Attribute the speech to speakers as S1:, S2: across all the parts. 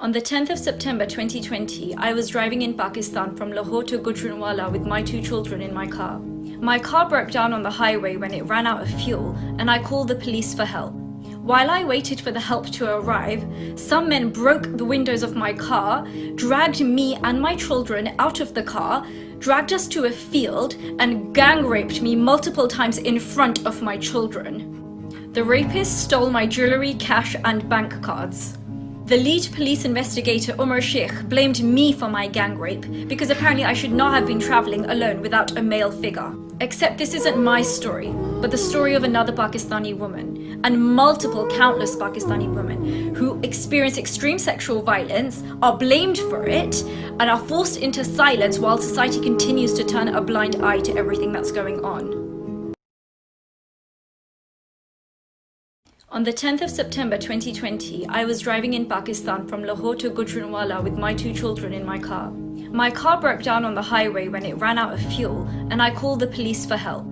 S1: On the 10th of September 2020, I was driving in Pakistan from Lahore to Gujranwala with my 2 children in my car. My car broke down on the highway when it ran out of fuel, and I called the police for help. While I waited for the help to arrive, some men broke the windows of my car, dragged me and my children out of the car, dragged us to a field, and gang raped me multiple times in front of my children. The rapists stole my jewelry, cash, and bank cards. The lead police investigator, Umar Sheikh, blamed me for my gang rape because apparently I should not have been traveling alone without a male figure. Except this isn't my story, but the story of another Pakistani woman and multiple countless Pakistani women who experience extreme sexual violence, are blamed for it, and are forced into silence while society continues to turn a blind eye to everything that's going on. On the 10th of September 2020, I was driving in Pakistan from Lahore to Gujranwala with my 2 children in my car. My car broke down on the highway when it ran out of fuel, and I called the police for help.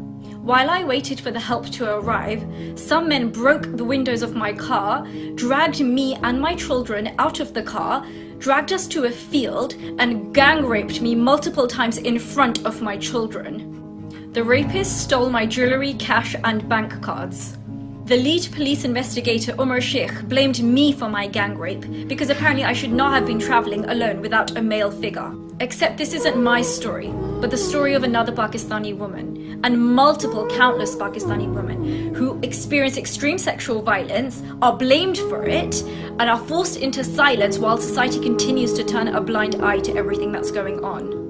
S1: While I waited for the help to arrive, some men broke the windows of my car, dragged me and my children out of the car, dragged us to a field, and gang raped me multiple times in front of my children. The rapists stole my jewelry, cash, and bank cards. The lead police investigator, Umar Sheikh, blamed me for my gang rape because apparently I should not have been traveling alone without a male figure. Except this isn't my story, but the story of another Pakistani woman and multiple countless Pakistani women who experience extreme sexual violence, are blamed for it, and are forced into silence while society continues to turn a blind eye to everything that's going on.